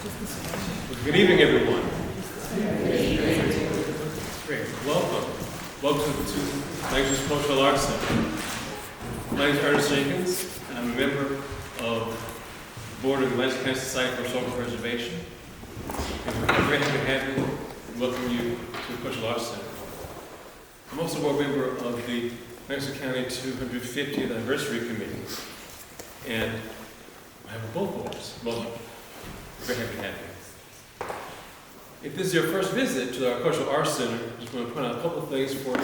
Good evening, everyone. Great. Welcome. Welcome to Lancaster Cultural Arts Center. My name is Ernest Jenkins, and I'm a member of the board of the Lancaster Society for Historical Preservation. And we're very happy to have you and welcome you to the Cultural Arts Center. I'm also a board member of the Lancaster County 250th Anniversary Committee, and I have both boards. Welcome. We're very happy to have you. If this is your first visit to our Cultural Arts Center, I just want to point out a couple of things for you.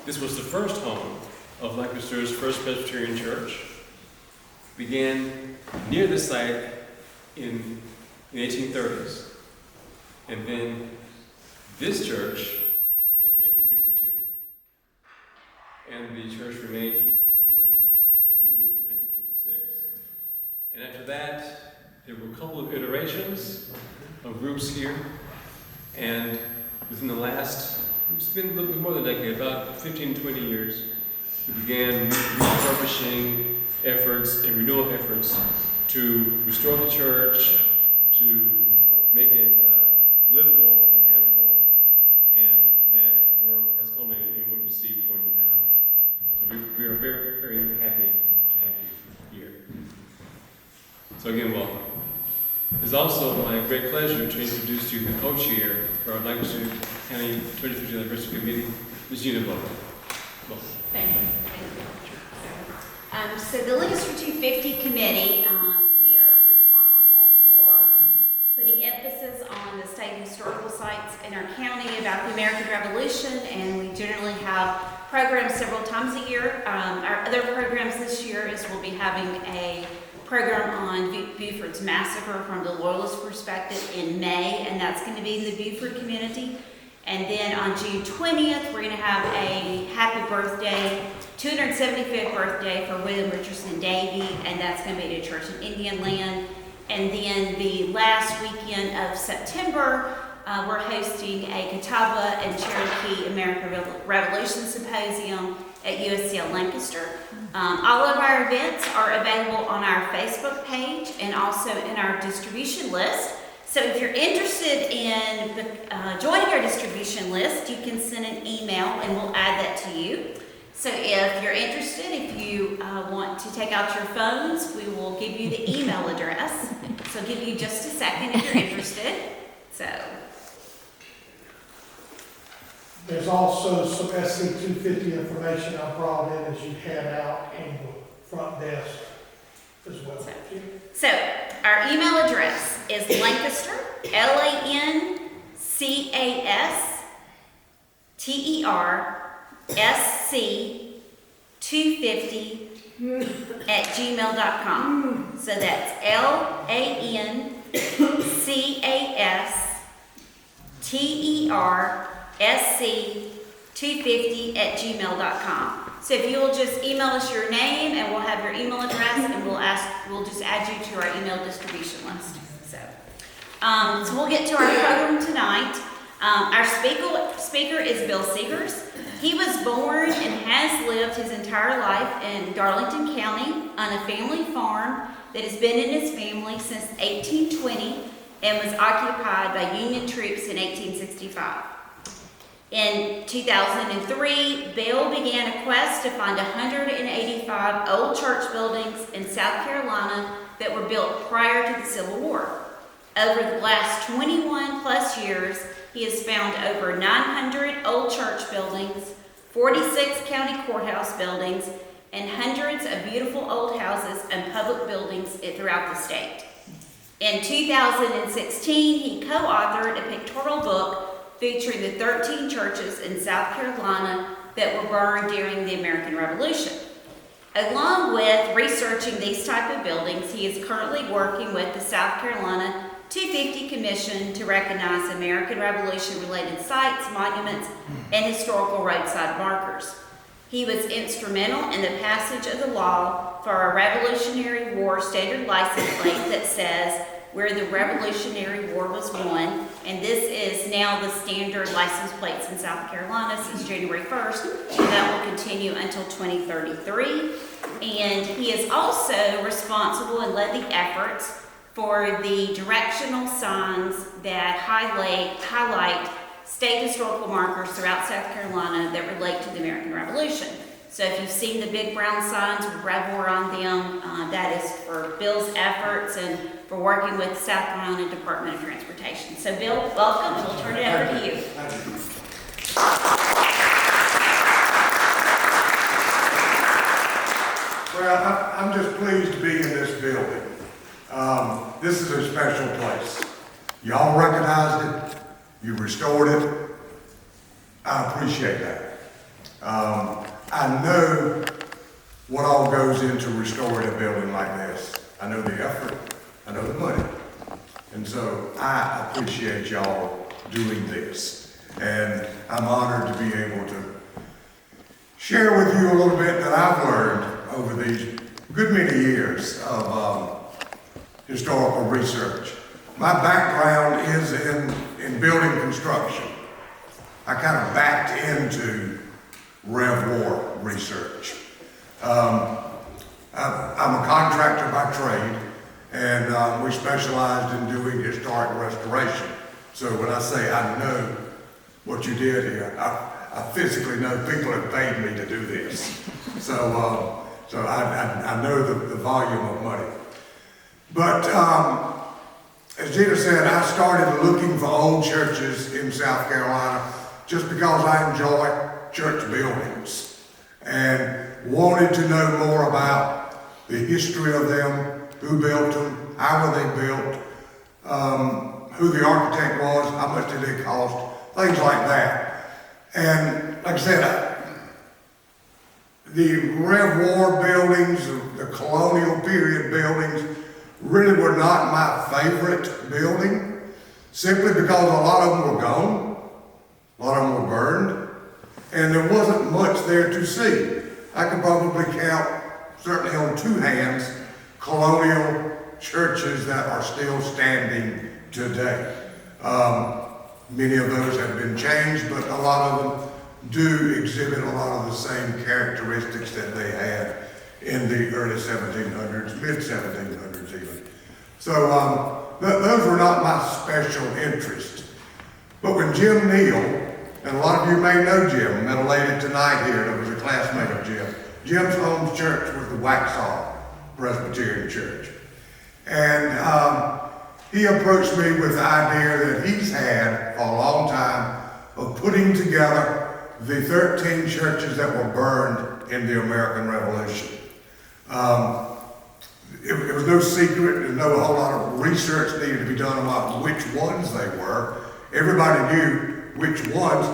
This was the first home of Lancaster's first Presbyterian church. It began near this site in the 1830s. And then this church is from 1862. And the church remained here from then until they moved in 1926. And after that, there were a couple of iterations of groups here. And within the last, it's been a little bit more than a decade, about 15, 20 years, we began refurbishing efforts and renewal efforts to restore the church, to make it livable and habitable, and that work has culminated in what you see before you now. So we are very, very happy to have you here. So again, welcome. It's also my great pleasure to introduce to you the co-chair for our Lancaster County 25th Anniversary Committee, Ms. Gina Bowman. Thank you. So the Lancaster 250 Committee, we are responsible for putting emphasis on the state historical sites in our county about the American Revolution, and we generally have programs several times a year. Our other programs this year is we'll be having a program on Buford's massacre from the Loyalist perspective in May, and that's going to be in the Buford community. And then on June 20th, we're going to have a happy birthday, 275th birthday for William Richardson Davey, and that's going to be at a church in Indian Land. And then the last weekend of September, we're hosting a Catawba and Cherokee American Revolution Symposium at USCL Lancaster. All of our events are available on our Facebook page and also in our distribution list. So if you're interested in joining our distribution list, you can send an email and we'll add that to you. So if you're interested, if you want to take out your phones, we will give you the email address. So I'll give you just a second if you're interested. So. There's also some SC250 information I brought in as you head out in the front desk as well. So our email address is Lancaster, LANCASTERSC250 @gmail.com. So that's LANCASTERSC250 @gmail.com. So if you will just email us your name and we'll have your email address and we'll just add you to our email distribution list. So we'll get to our program tonight. Our speaker is Bill Segars. He was born and has lived his entire life in Darlington County on a family farm that has been in his family since 1820 and was occupied by Union troops in 1865. In 2003, Bill began a quest to find 185 old church buildings in South Carolina that were built prior to the Civil War. Over the last 21 plus years, he has found over 900 old church buildings, 46 county courthouse buildings, and hundreds of beautiful old houses and public buildings throughout the state. In 2016, he co-authored a pictorial book featuring the 13 churches in South Carolina that were burned during the American Revolution. Along with researching these type of buildings, he is currently working with the South Carolina 250 Commission to recognize American Revolution-related sites, monuments, and historical roadside markers. He was instrumental in the passage of the law for a Revolutionary War standard license plate that says, "Where the Revolutionary War was won," and this is now the standard license plates in South Carolina since January 1st, and that will continue until 2033. And he is also responsible and led the efforts for the directional signs that highlight state historical markers throughout South Carolina that relate to the American Revolution. So if you've seen the big brown signs with Rev War on them, that is for Bill's efforts and for working with South Carolina Department of Transportation. So Bill, welcome, and we'll turn it over to you. Well, I'm just pleased to be in this building. This is a special place. Y'all recognized it, you restored it. I appreciate that. I know what all goes into restoring a building like this. I know the effort, I know the money. And so I appreciate y'all doing this. And I'm honored to be able to share with you a little bit that I've learned over these good many years of historical research. My background is in building construction. I kind of backed into Rev War research. I'm a contractor by trade, and we specialized in doing historic restoration. So when I say I know what you did here, I physically know people have paid me to do this. So I know the volume of money. But as Gina said, I started looking for old churches in South Carolina just because I enjoy church buildings and wanted to know more about the history of them, who built them, how were they built, who the architect was, how much did it cost, things like that. And like I said, the Rev War buildings, the colonial period buildings, really were not my favorite building, simply because a lot of them were gone, a lot of them were burned, and there wasn't much there to see. I could probably count, certainly on two hands, colonial churches that are still standing today. Many of those have been changed, but a lot of them do exhibit a lot of the same characteristics that they had in the early 1700s, mid 1700s even. So those were not my special interest. But when Jim Neal, and a lot of you may know Jim, met a lady tonight here that was a classmate of Jim. Jim's home church was the Waxhaw Presbyterian Church. And he approached me with the idea that he's had for a long time of putting together the 13 churches that were burned in the American Revolution. It was no secret, there's no whole lot of research needed to be done about which ones they were. Everybody knew which ones.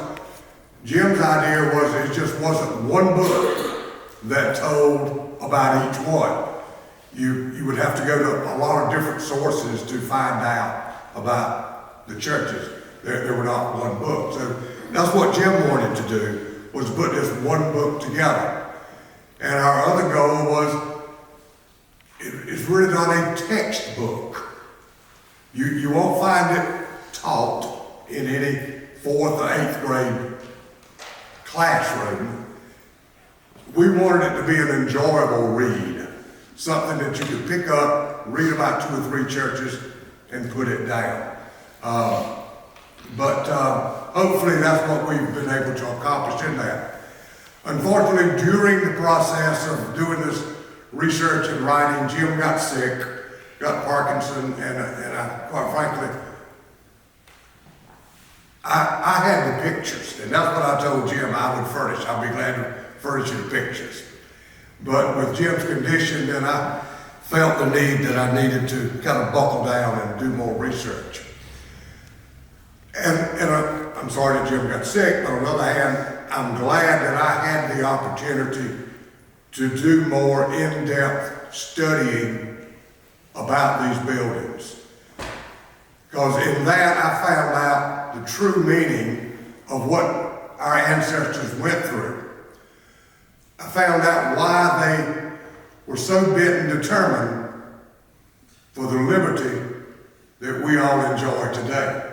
Jim's idea was it just wasn't one book that told about each one. You would have to go to a lot of different sources to find out about the churches. There were not one book. So that's what Jim wanted to do, was put this one book together. And our other goal was, it's really not a textbook. You won't find it taught in any 4th or 8th grade classroom. We wanted it to be an enjoyable read, something that you could pick up, read about 2 or 3 churches, and put it down. But hopefully that's what we've been able to accomplish in that. Unfortunately, during the process of doing this research and writing, Jim got sick, got Parkinson, and I, quite frankly, I had the pictures, and that's what I told Jim I would furnish. I'd be glad to furnish you the pictures. But with Jim's condition, then I felt the need that I needed to kind of buckle down and do more research. And I'm sorry that Jim got sick, but on the other hand, I'm glad that I had the opportunity to do more in-depth studying about these buildings. Because in that I found out the true meaning of what our ancestors went through. I found out why they were so bent and determined for the liberty that we all enjoy today.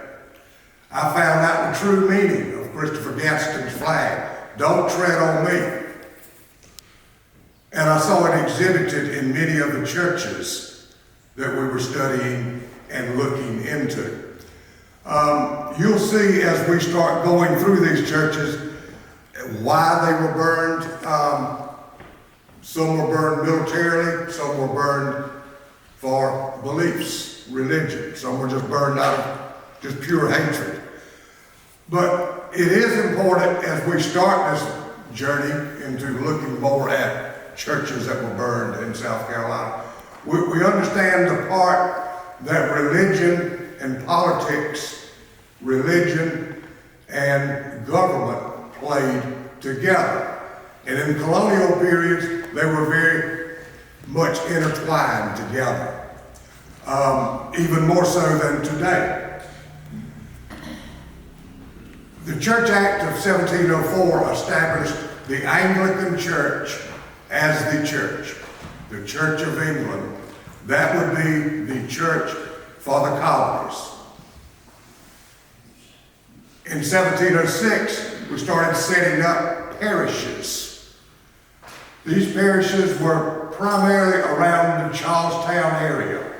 I found out the true meaning of Christopher Gadsden's flag, "Don't tread on me." And I saw it exhibited in many of the churches that we were studying and looking into. You'll see as we start going through these churches why they were burned. Some were burned militarily, some were burned for beliefs, religion. Some were just burned out of just pure hatred. But it is important as we start this journey into looking more at churches that were burned in South Carolina. We understand the part that religion and politics, religion and government played together. And in colonial periods, they were very much intertwined together, even more so than today. The Church Act of 1704 established the Anglican Church as the Church of England. That would be the church for the colonies. In 1706, we started setting up parishes. These parishes were primarily around the Charlestown area.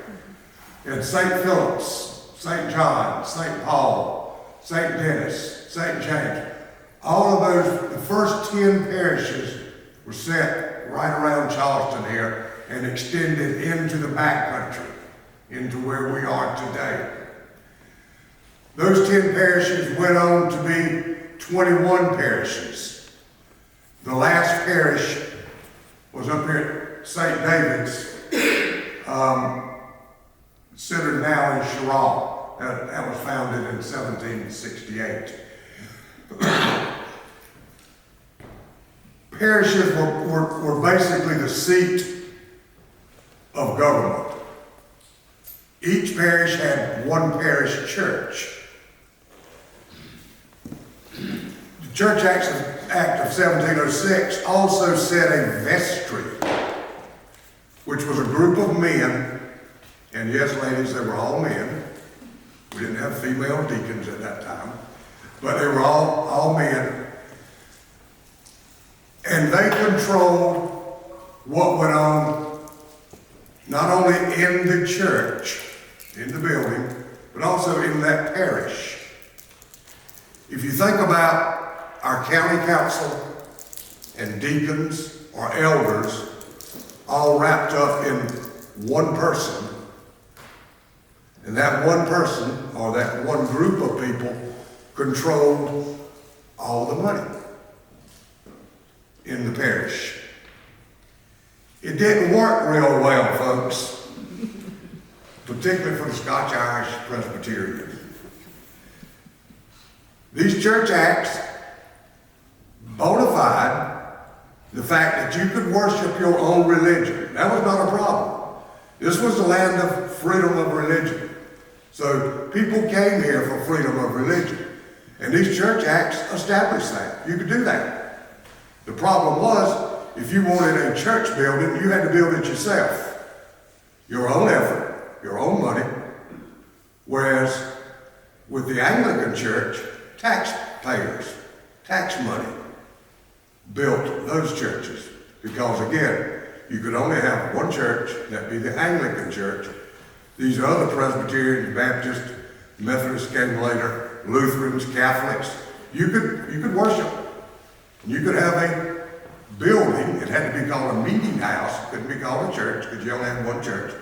You had St. Philip's, St. John, St. Paul, St. Denis, St. James. All of those, the first 10 parishes were set right around Charleston here and extended into the backcountry, into where we are today. Those 10 parishes went on to be 21 parishes. The last parish was up here at St. David's, centered now in Sherrall. That was founded in 1768. Parishes were basically the seat of government. Each parish had one parish church. The Church Act of 1706 also set a vestry, which was a group of men, and yes, ladies, they were all men. We didn't have female deacons at that time, but they were all men. And they controlled what went on not only in the church, in the building, but also in that parish. If you think about our county council and deacons or elders all wrapped up in one person, and that one person or that one group of people controlled all the money in the parish. It didn't work real well, folks, particularly for the Scotch-Irish Presbyterian. These church acts bona fide the fact that you could worship your own religion. That was not a problem. This was the land of freedom of religion. So people came here for freedom of religion. And these church acts established that. You could do that. The problem was, if you wanted a church building, you had to build it yourself. Your own effort, your own money. Whereas with the Anglican Church, taxpayers, tax money, built those churches. Because again, you could only have one church, that'd be the Anglican Church. These other Presbyterians, Baptists, Methodists came later, Lutherans, Catholics, you could worship. You could have a building, it had to be called a meeting house, it couldn't be called a church, because you only had one church.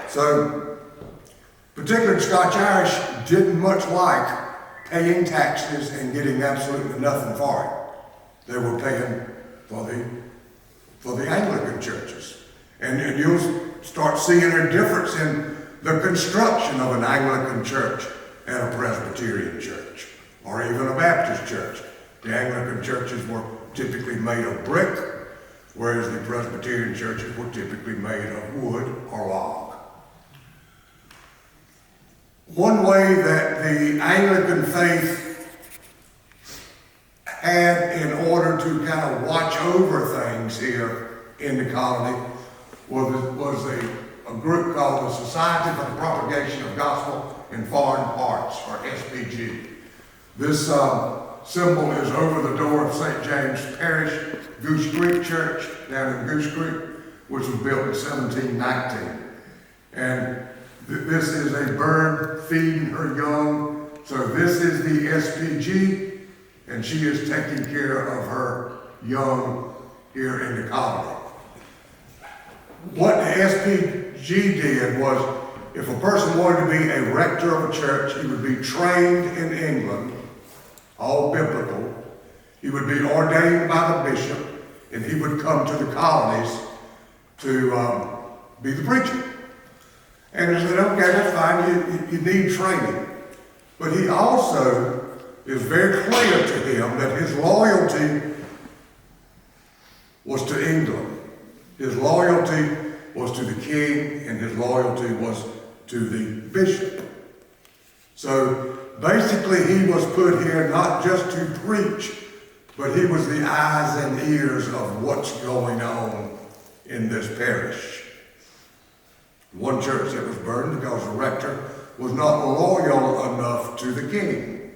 So, particularly Scotch-Irish didn't much like paying taxes and getting absolutely nothing for it. They were paying for the Anglican churches. And you'll start seeing a difference in the construction of an Anglican church and a Presbyterian church, or even a Baptist church. The Anglican churches were typically made of brick, whereas the Presbyterian churches were typically made of wood or log. One way that the Anglican faith had in order to kind of watch over things here in the colony was a group called the Society for the Propagation of Gospel in Foreign Parts, or SPG. This symbol is over the door of St. James Parish, Goose Creek Church, down in Goose Creek, which was built in 1719. And this is a bird feeding her young. So this is the SPG, and she is taking care of her young here in the colony. What the SPG did was, if a person wanted to be a rector of a church, he would be trained in England, all biblical. He would be ordained by the bishop, and he would come to the colonies to be the preacher. And he said, okay, that's fine, you need training. But he also is very clear to him that his loyalty was to England. His loyalty was to the king, and his loyalty was to the bishop. So basically he was put here not just to preach, but he was the eyes and ears of what's going on in this parish. One church that was burned because the rector was not loyal enough to the king.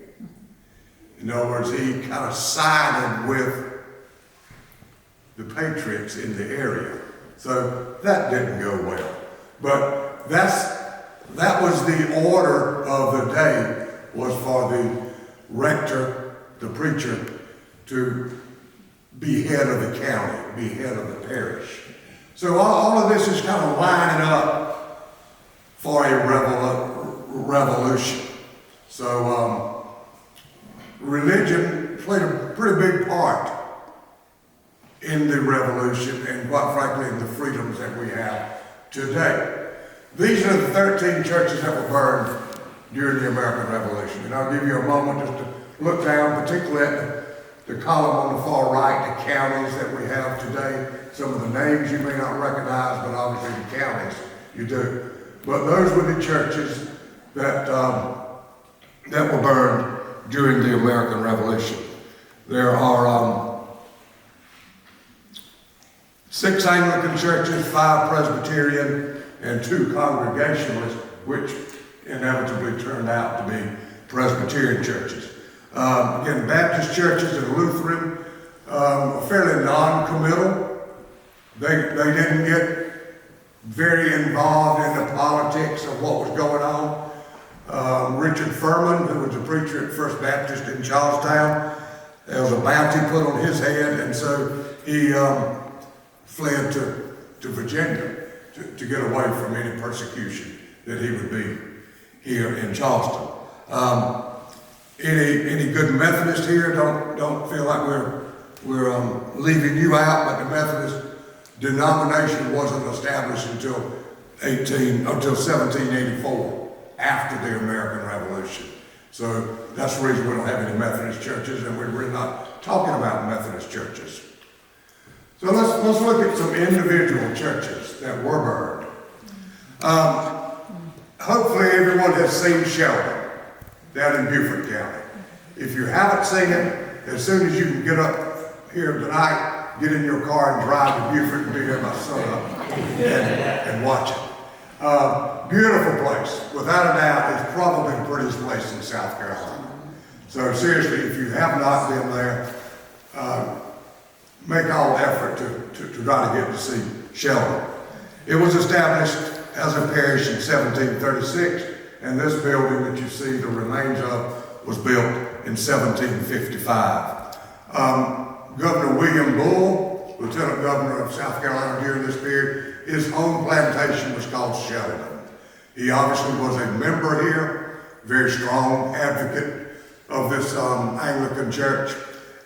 In other words, he kind of sided with the patriots in the area. So that didn't go well. But that was the order of the day, was for the rector, the preacher, to be head of the county, be head of the parish. So all of this is kind of lining up for a revolution. So religion played a pretty big part in the revolution, and quite frankly in the freedoms that we have today. These are the 13 churches that were burned during the American Revolution. And I'll give you a moment just to look down, particularly at the column on the far right, the counties that we have today. Some of the names you may not recognize, but obviously the counties you do. But those were the churches that were burned during the American Revolution. There are 6 Anglican churches, 5 Presbyterian, and 2 Congregationalist, which inevitably turned out to be Presbyterian churches. Again, Baptist churches and Lutheran, fairly non-committal. They didn't get very involved in the politics of what was going on. Richard Furman, who was a preacher at First Baptist in Charlestown, there was a bounty put on his head, and so he fled to Virginia to get away from any persecution that he would be here in Charleston. Any good Methodists here? Don't feel like we're leaving you out, but the Methodist denomination wasn't established until 1784, after the American Revolution. So that's the reason we don't have any Methodist churches, and we're really not talking about Methodist churches. So let's look at some individual churches that were burned. Hopefully everyone has seen Sheldon down in Beaufort County. If you haven't seen it, as soon as you can get up here tonight, get in your car and drive to Beaufort and be here by sunup and watch it. Beautiful place. Without a doubt, it's probably the prettiest place in South Carolina. So seriously, if you have not been there, make all effort to try to get to see Sheldon. It was established as a parish in 1736, and this building that you see the remains of was built in 1755. Governor William Bull, Lieutenant Governor of South Carolina during this period, his home plantation was called Sheldon. He obviously was a member here, very strong advocate of this Anglican church,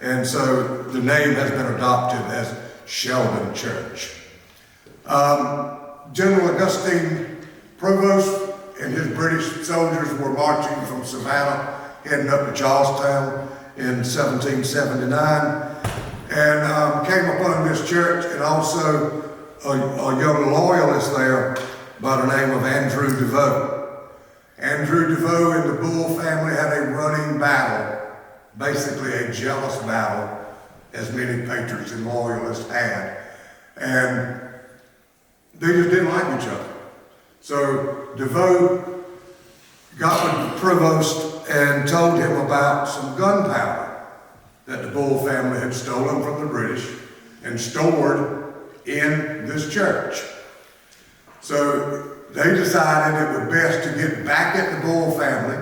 and so the name has been adopted as Sheldon Church. General Augustine Provost and his British soldiers were marching from Savannah, heading up to Charlestown in 1779, and came upon this church, and also a young loyalist there by the name of Andrew Devoe. Andrew Devoe and the Bull family had a running battle, basically a jealous battle, as many patriots and loyalists had, and they just didn't like each other. So Devoe got with the provost and told him about some gunpowder that the Bull family had stolen from the British and stored in this church. So they decided it would best to get back at the Bull family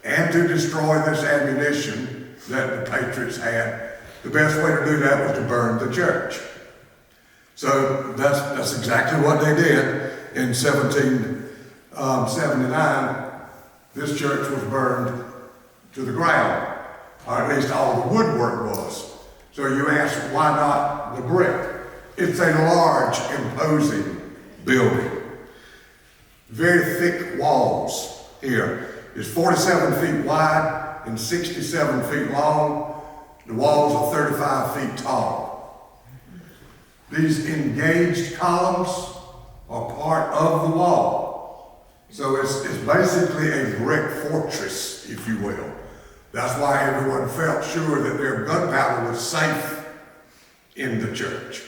and to destroy this ammunition that the Patriots had. The best way to do that was to burn the church. So that's exactly what they did in 1779. This church was burned to the ground, or at least all the woodwork was. So you ask, why not the brick? It's a large, imposing building. Very thick walls here. It's 47 feet wide and 67 feet long. The walls are 35 feet tall. These engaged columns are part of the wall. So it's basically a brick fortress, if you will. That's why everyone felt sure that their gunpowder was safe in the church.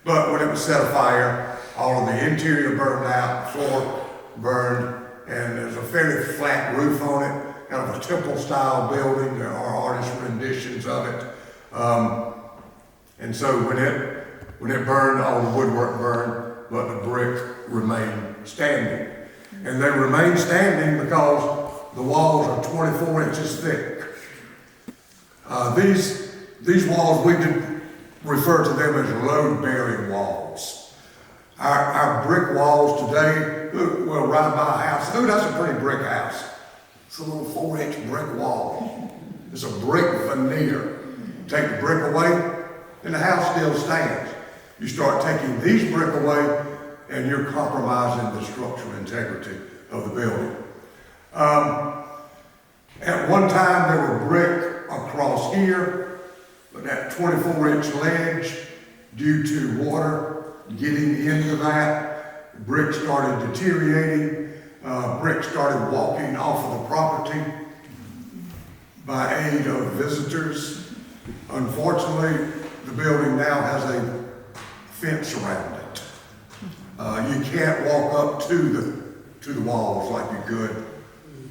But when it was set afire, all of the interior burned out, floor burned, and there's a fairly flat roof on it, kind of a temple-style building. There are artist renditions of it. And so when it burned, all the woodwork burned, but the brick remained standing. And they remain standing because the walls are 24 inches thick. These walls, we could refer to them as load-bearing walls. Our brick walls today, we'll ride by a house. Who does a pretty brick house? It's a little 4-inch brick wall. It's a brick veneer. Take the brick away, and the house still stands. You start taking these brick away, and you're compromising the structural integrity of the building. At one time, there were brick across here, but that 24-inch ledge, due to water getting into that, the brick started deteriorating. Brick started walking off of the property by aid of visitors. Unfortunately, the building now has a fence around it. You can't walk up to the walls like you could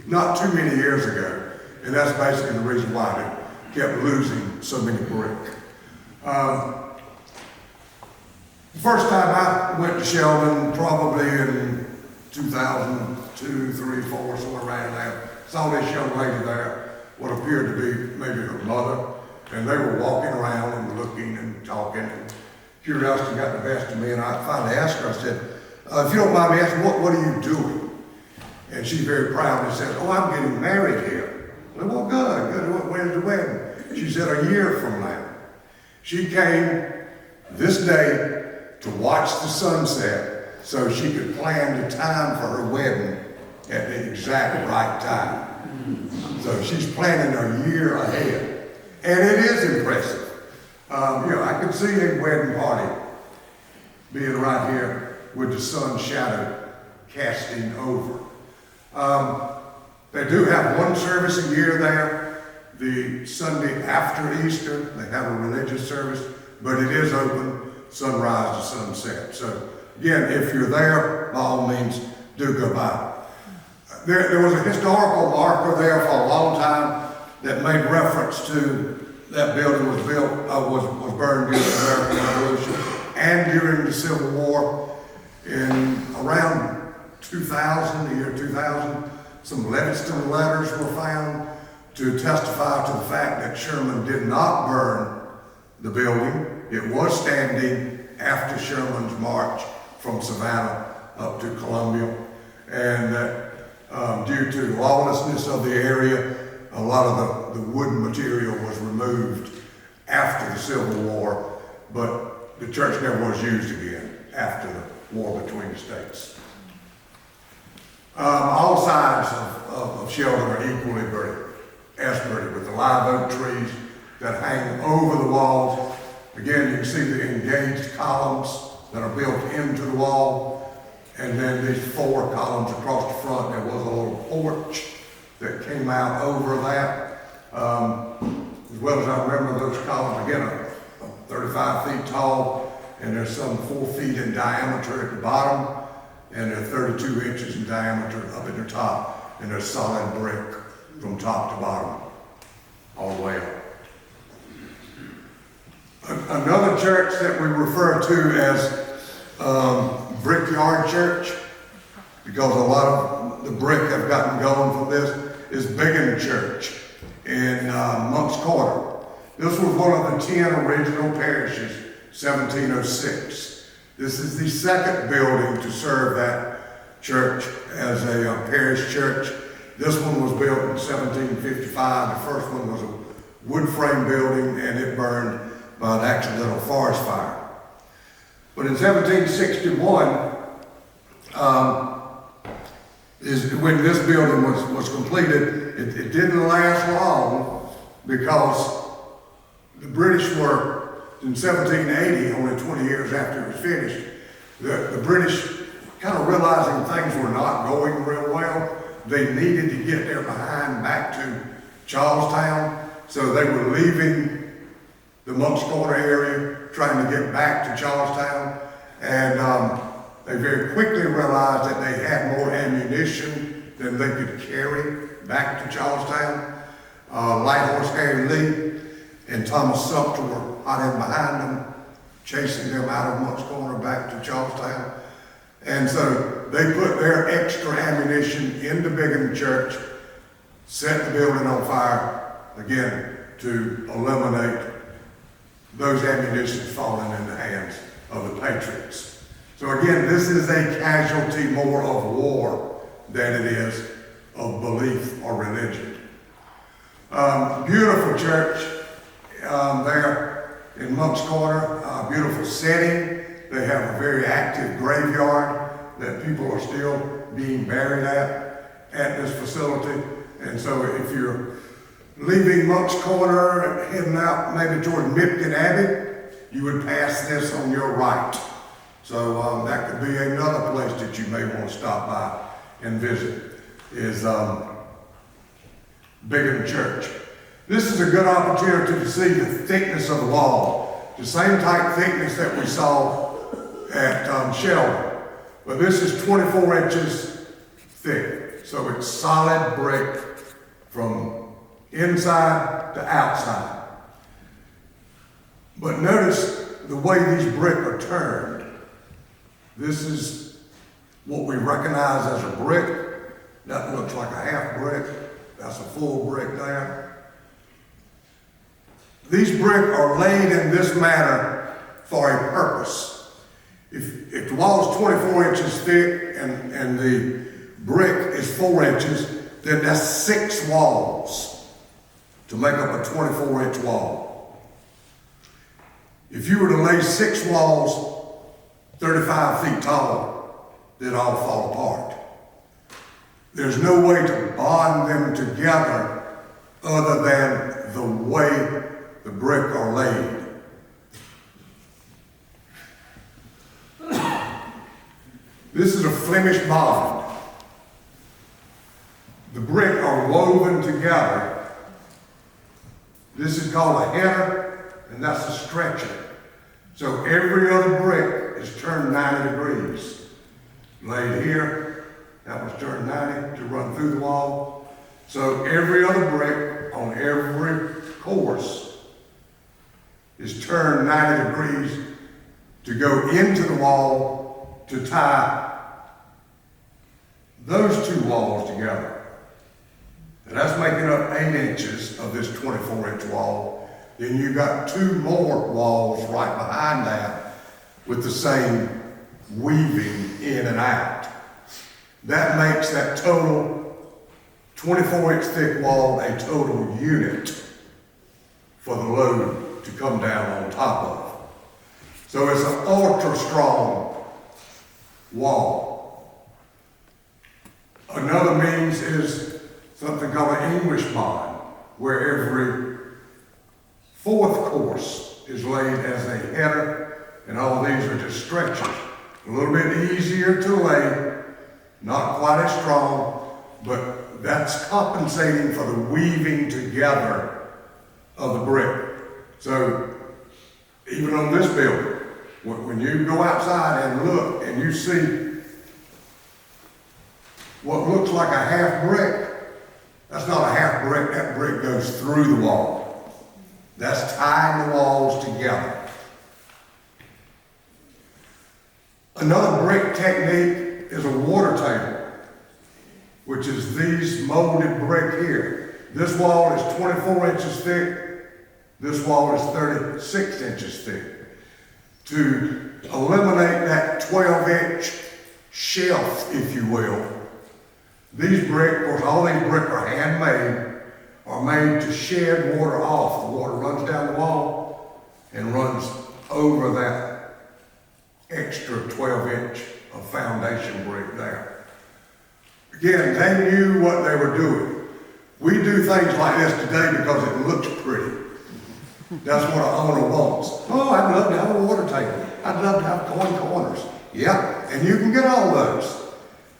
not too many years ago. And that's basically the reason why they kept losing so many brick. The first time I went to Sheldon, probably in 2002, 3, 4, somewhere around there, saw this young lady there, what appeared to be maybe her mother, and they were walking around and looking and talking, and curiosity got the best of me, and I finally asked her, I said, if you don't mind me asking, what are you doing? And she very proudly said, oh, I'm getting married here. I said, well, good. When's the wedding? She said, a year from now. She came this day to watch the sunset so she could plan the time for her wedding at the exact right time. So she's planning a year ahead. And it is impressive. I could see a wedding party being right here with the sun's shadow casting over. They do have one service a year there, the Sunday after Easter. They have a religious service, but it is open sunrise to sunset. So again, if you're there, by all means, do go by. There was a historical marker there for a long time that made reference to that building was burned during the American Revolution and during the Civil War. In around 2000, the year 2000, some Leviston letters were found to testify to the fact that Sherman did not burn the building. It was standing after Sherman's march from Savannah up to Columbia, and that due to lawlessness of the area, a lot of the wooden material was removed after the Civil War, but the church never was used again after the war between the states. All sides of Sheldon are equally pretty with the live oak trees that hang over the walls. Again, you can see the engaged columns that are built into the wall. And then these 4 columns across the front, there was a little porch that came out over that. As well as I remember, those columns, again, are 35 feet tall, and there's some 4 feet in diameter at the bottom, and they're 32 inches in diameter up at the top, and they're solid brick from top to bottom, all the way up. Another church that we refer to as Brickyard Church because a lot of the brick have gotten going from this, is Biggin Church in Monk's Corner. This was one of the 10 original parishes, 1706. This is the second building to serve that church as a parish church. This one was built in 1755. The first one was a wood frame building, and it burned by an accidental forest fire. But in 1761, is when this building was completed. It didn't last long because the British were, in 1780, only 20 years after it was finished, the British, kind of realizing things were not going real well, they needed to get their behind back to Charlestown, so they were leaving the Monk's Corner area, trying to get back to Charlestown, and they very quickly realized that they had more ammunition than they could carry back to Charlestown. Light Horse Harry Lee and Thomas Sumter were hot in behind them, chasing them out of Monk's Corner back to Charlestown. And so they put their extra ammunition into Biggin Church, set the building on fire, again, to eliminate those ammunitions falling in the hands of the patriots. So again, this is a casualty more of war than it is of belief or religion. Beautiful church there in Monk's Corner, beautiful setting. They have a very active graveyard that people are still being buried at this facility. And so if you're leaving Monk's Corner and heading out maybe toward Mipton Abbey, you would pass this on your right. So that could be another place that you may want to stop by and visit, is Biggin Church. This is a good opportunity to see the thickness of the wall. The same type thickness that we saw at Sheldon. But this is 24 inches thick. So it's solid brick from inside to outside. But notice the way these brick are turned. This is what we recognize as a brick. That looks like a half brick. That's a full brick there. These brick are laid in this manner for a purpose. If the wall is 24 inches thick and the brick is 4 inches, then that's 6 walls to make up a 24-inch wall. If you were to lay 6 walls 35 feet tall, they'd all fall apart. There's no way to bond them together other than the way the brick are laid. This is a Flemish bond. The brick are woven together. This is called a header, and that's a stretcher. So every other brick is turned 90 degrees. Laid here, that was turned 90 to run through the wall. So every other brick on every course is turned 90 degrees to go into the wall to tie those 2 walls together. And that's making up 8 inches of this 24-inch wall. Then you've got 2 more walls right behind that with the same weaving in and out. That makes that total 24-inch thick wall a total unit for the load to come down on top of. So it's an ultra strong wall. Another means is something called an English bond, where every 4th course is laid as a header, and all these are just stretchers. A little bit easier to lay, not quite as strong, but that's compensating for the weaving together of the brick. So even on this building, when you go outside and look and you see what looks like a half brick, that's not a half brick, that brick goes through the wall. That's tying the walls together. Another brick technique is is a water table, which is these molded brick here. This wall is 24 inches thick. This wall is 36 inches thick. To eliminate that 12-inch shelf, if you will, these brick, of course, all these brick are handmade, are made to shed water off. The water runs down the wall and runs over that extra 12-inch of foundation brick there. Again, they knew what they were doing. We do things like this today because it looks pretty. That's what an owner wants. Oh, I'd love to have a water table. I'd love to have coin corners. Yeah, and you can get all those,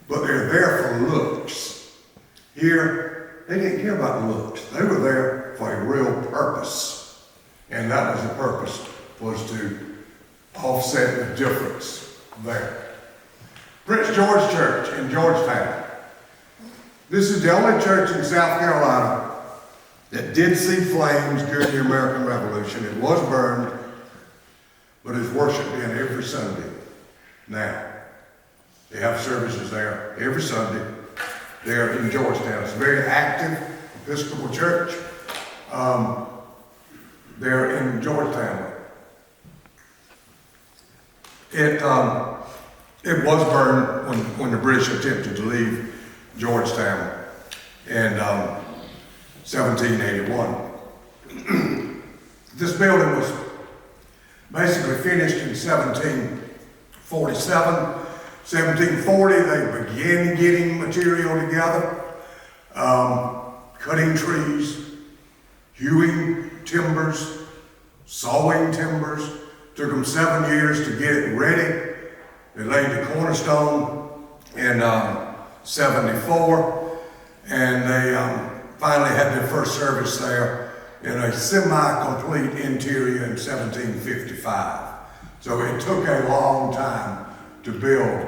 but they're there for looks. Here, they didn't care about looks. They were there for a real purpose. And that was the purpose, was to offset the difference there. Prince George Church in Georgetown. This is the only church in South Carolina that did see flames during the American Revolution. It was burned, but it's worshiped in every Sunday now. They have services there every Sunday there in Georgetown. It's a very active Episcopal church there in Georgetown. It was burned when the British attempted to leave Georgetown in 1781. This building was basically finished in 1747. 1740, they began getting material together, cutting trees, hewing timbers, sawing timbers. Took them 7 years to get it ready. They laid the cornerstone in 74, and they finally had their first service there in a semi-complete interior in 1755. So it took a long time to build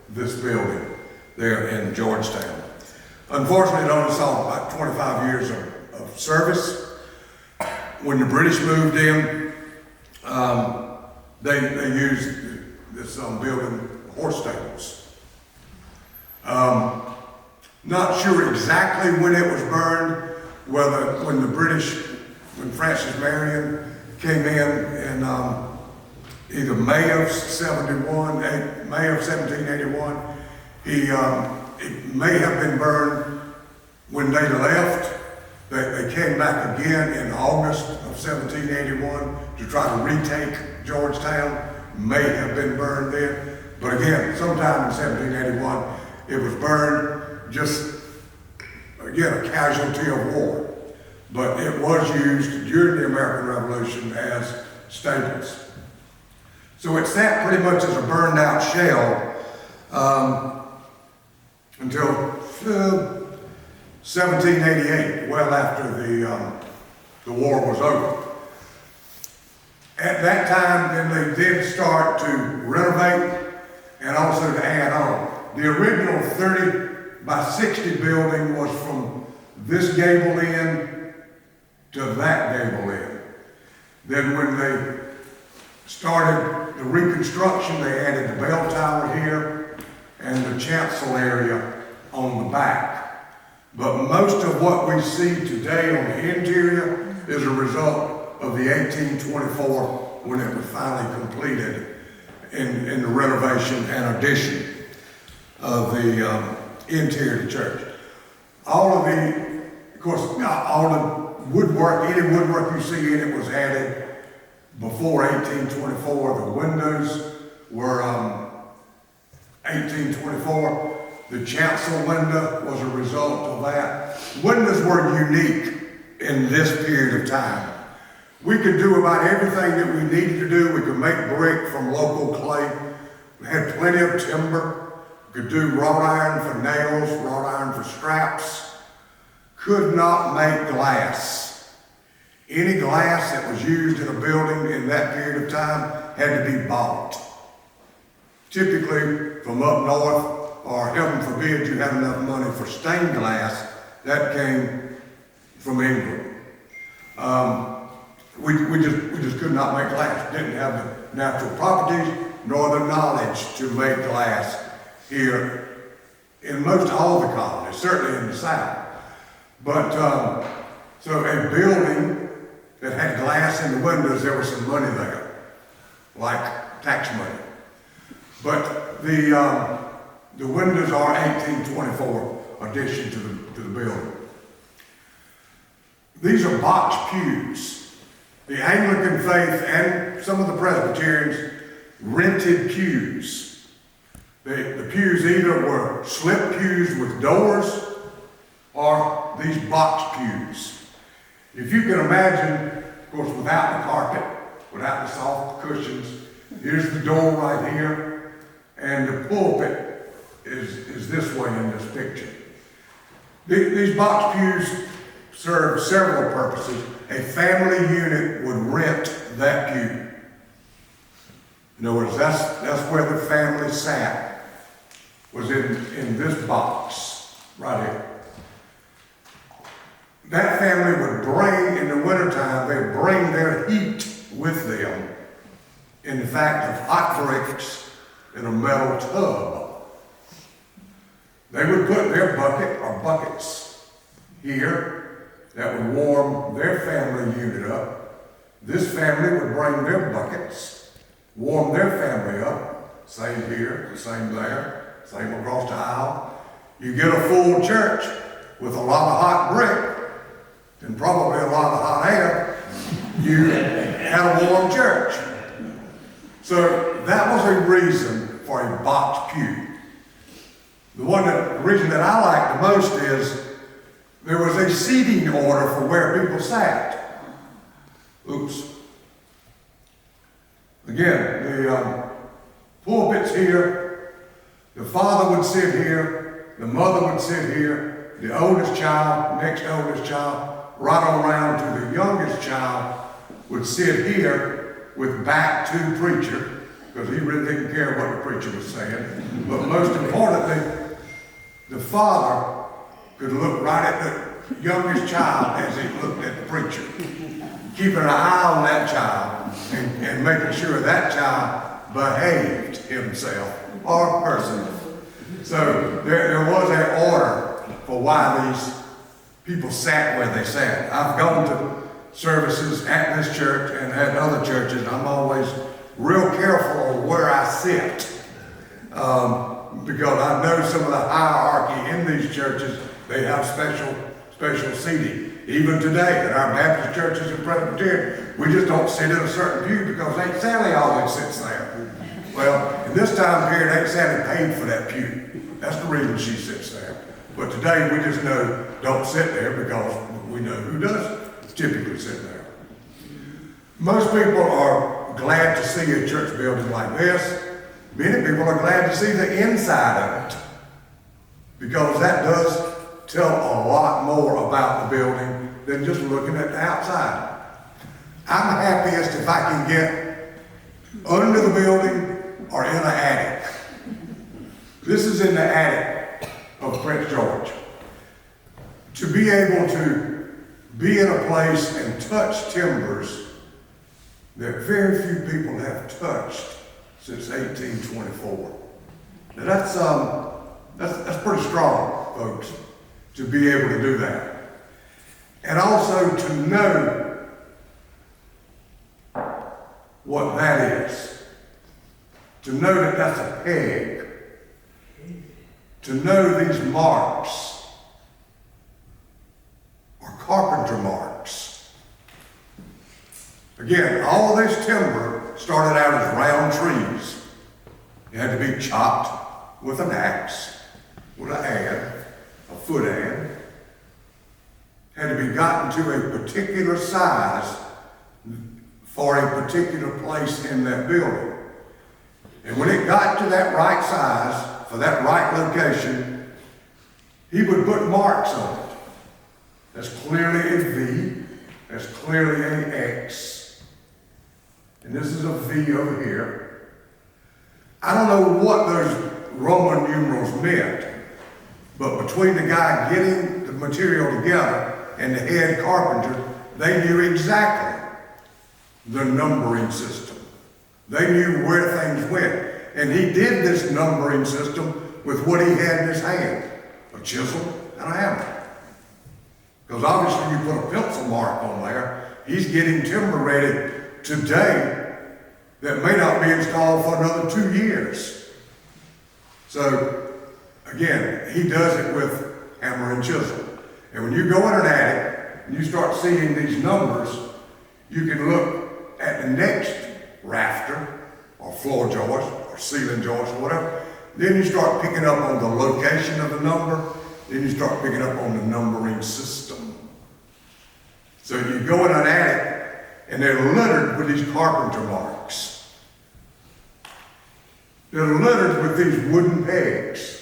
this building there in Georgetown. Unfortunately, it only saw about 25 years of service. When the British moved in, they used this building horse stables. Not sure exactly when it was burned, whether when Francis Marion came in either May of 1781, it may have been burned when they left. They came back again in August of 1781 to try to retake Georgetown. May have been burned then, but again, sometime in 1781, it was burned, just, again, a casualty of war. But it was used during the American Revolution as stables. So it sat pretty much as a burned out shell until 1788, well after the war was over. At that time, then they did start to renovate and also to add on. The original 30 by 60 building was from this gable end to that gable end. Then when they started the reconstruction, they added the bell tower here and the chancel area on the back. But most of what we see today on the interior is a result of the 1824 when it was finally completed in the renovation and addition of the interior of the church. All of the woodwork, any woodwork you see in it was added before 1824. The windows were 1824. The chancel window was a result of that. Windows were unique in this period of time. We could do about everything that we needed to do. We could make brick from local clay. We had plenty of timber. We could do wrought iron for nails, wrought iron for straps. Could not make glass. Any glass that was used in a building in that period of time had to be bought. Typically from up north, or heaven forbid you had enough money for stained glass, that came from England. We just could not make glass. Didn't have the natural properties nor the knowledge to make glass here in most all the colonies, certainly in the South. But, so a building that had glass in the windows, there was some money there, like tax money. But the windows are 1824 addition to the building. These are box pews. The Anglican faith and some of the Presbyterians rented pews. The pews either were slip pews with doors or these box pews. If you can imagine, of course, without the carpet, without the soft cushions, here's the door right here, and the pulpit is this way in this picture. These box pews serve several purposes. A family unit would rent that pew. In other words, that's where the family sat, was in this box right here. That family would bring, in the wintertime, they'd bring their heat with them in the fact of hot drinks in a metal tub. They would put their bucket or buckets here that would warm their family unit up. This family would bring their buckets, warm their family up, same here, same there, same across the aisle. You get a full church with a lot of hot brick and probably a lot of hot air, you had a warm church. So that was a reason for a box pew. The reason that I like the most is there was a seating order for where people sat. Oops. Again, the pulpit's here, the father would sit here, the mother would sit here, the oldest child, next oldest child, right on around to the youngest child would sit here with back to the preacher, because he really didn't care what the preacher was saying. But most importantly, the father could look right at the youngest child as he looked at the preacher, keeping an eye on that child and making sure that child behaved himself or person. So there was an order for why these people sat where they sat. I've gone to services at this church and at other churches, and I'm always real careful on where I sit. Because I know some of the hierarchy in these churches, they have special seating. Even today, at our Baptist churches and Presbyterian, we just don't sit in a certain pew because Aunt Sally always sits there. Well, in this time period, Aunt Sally paid for that pew. That's the reason she sits there. But today, we just know don't sit there because we know who does typically sit there. Most people are glad to see a church building like this. Many people are glad to see the inside of it, because that does tell a lot more about the building than just looking at the outside. I'm happiest if I can get under the building or in an attic. This is in the attic of Prince George. To be able to be in a place and touch timbers that very few people have touched since 1824. Now that's pretty strong, folks, to be able to do that. And also to know what that is. To know that that's a peg. To know these marks are carpenter marks. Again, all this timber started out as round trees. It had to be chopped with an axe, with an adze, a foot adze. Had to be gotten to a particular size for a particular place in that building. And when it got to that right size, for that right location, he would put marks on it. That's clearly a V, that's clearly an X, and this is a V over here. I don't know what those Roman numerals meant, but between the guy getting the material together and the head carpenter, they knew exactly the numbering system. They knew where things went. And he did this numbering system with what he had in his hand, a chisel and a hammer. Because obviously you put a pencil mark on there, he's getting timber ready today that may not be installed for another 2 years. So, again, he does it with hammer and chisel. And when you go in an attic and you start seeing these numbers, you can look at the next rafter or floor joist or ceiling joist or whatever. Then you start picking up on the location of the number. Then you start picking up on the numbering system. So you go in an attic and they're littered with these carpenter marks. They're littered with these wooden pegs.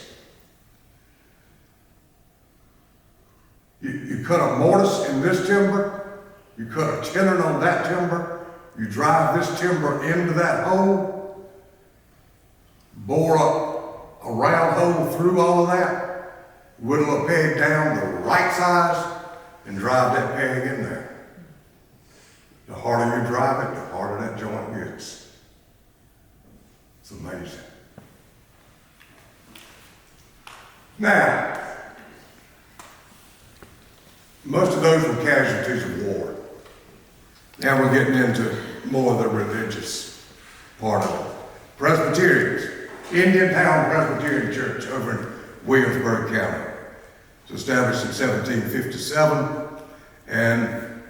You cut a mortise in this timber, you cut a tenon on that timber, you drive this timber into that hole, bore a round hole through all of that, whittle a peg down the right size, and drive that peg in there. The harder you drive it, the harder that joint gets. It's amazing. Now, most of those were casualties of war. Now we're getting into more of the religious part of it. Presbyterians, Indiantown Presbyterian Church over in Williamsburg County. It was established in 1757, and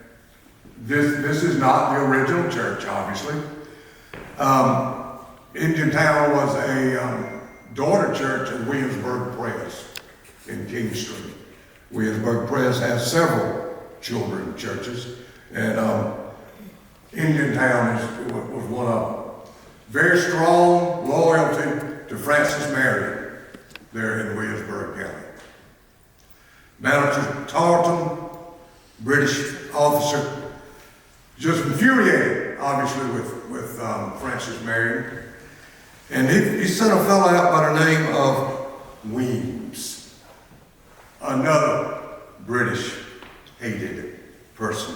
this is not the original church, obviously. Indiantown was a daughter church of Williamsburg Press in King Street. Williamsburg Press has several children churches, and Indiantown was one of them. Very strong loyalty to Francis Marion there in Williamsburg County. Manager Tarleton, British officer, just infuriated, obviously, with Francis Marion. And he sent a fellow out by the name of Weems, another British hated person.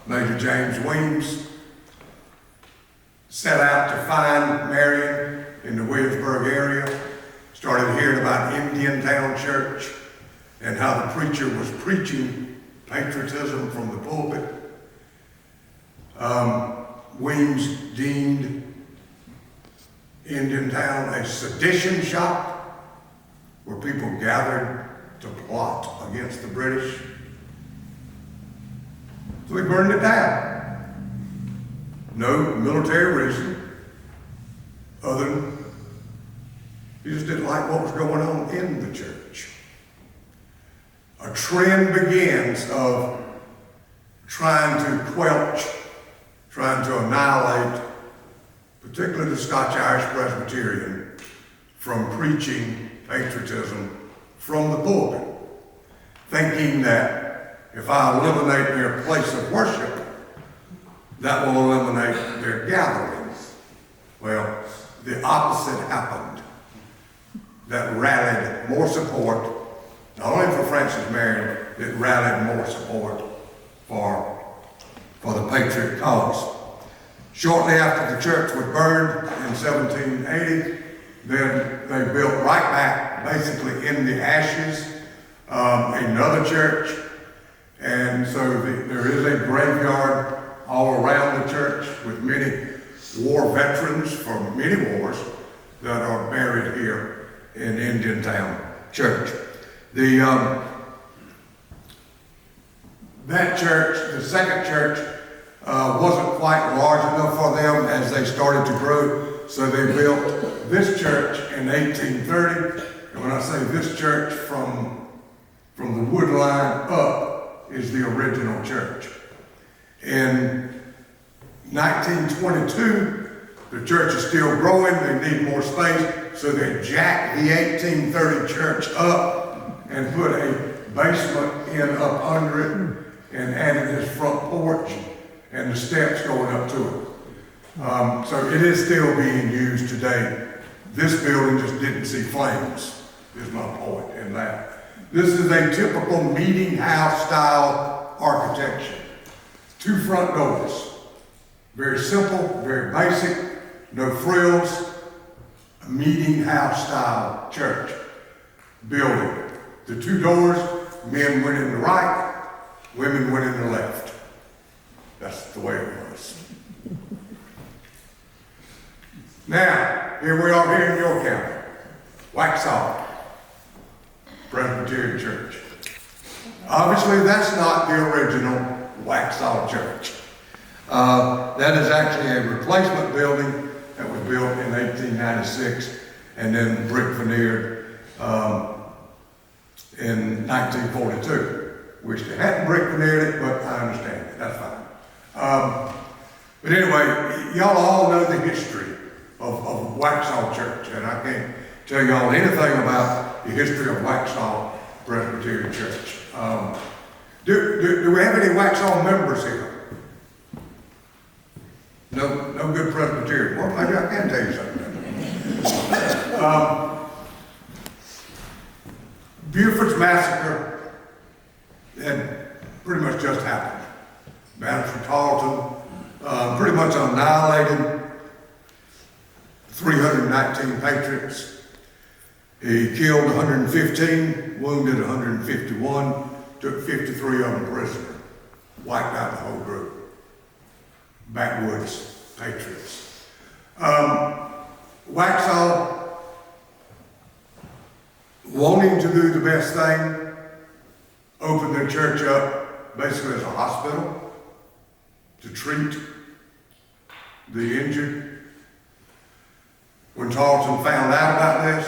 Major James Weems set out to find Marion in the Williamsburg area, started hearing about Indiantown Church and how the preacher was preaching patriotism from the pulpit. Weems deemed Indiantown a sedition shop where people gathered to plot against the British. So he burned it down. No military reason other than he just didn't like what was going on in the church. A trend begins of trying to quench, trying to annihilate, particularly the Scotch-Irish Presbyterian, from preaching patriotism from the pulpit, thinking that if I eliminate their place of worship, that will eliminate their gatherings. Well, the opposite happened. That rallied more support, not only for Francis Marion, it rallied more support for the patriot cause. Shortly after the church was burned in 1780, then they built right back, basically in the ashes, another church. And so there is a graveyard all around the church with many war veterans from many wars that are buried here in Indiantown Church. That church, the second church, wasn't quite large enough for them as they started to grow, so they built this church in 1830. And when I say this church, from the wood line up is the original church. In 1922, the church is still growing, they need more space, so they jacked the 1830 church up and put a basement in up under it and added this front porch and the steps going up to it. So it is still being used today. This building just didn't see flames, is my point in that. This is a typical meeting house style architecture. 2 front doors. Very simple, very basic, no frills. a meeting house style church building. The two doors, men went in the right, women went in the left. That's the way it was. Now, here we are here in York County, Waxhaw Presbyterian Church. Obviously, that's not the original Waxhaw Church. That is actually a replacement building that was built in 1896 and then brick veneered in 1942. Wish they hadn't brick veneered it, but I understand it. That's fine. But anyway, y'all all know the history of Waxhaw Church, and I can't tell y'all anything about the history of Waxhaw Presbyterian Church. Do we have any Waxhaw members here? No good Presbyterian. Well, maybe I can tell you something. Buford's Massacre had pretty much just happened. Madison Tarleton pretty much annihilated 319 patriots. He killed 115, wounded 151, took 53 of them prisoner, wiped out the whole group. Backwoods patriots. Waxhaw, wanting to do the best thing, opened their church up basically as a hospital to treat the injured. When Tarleton found out about this,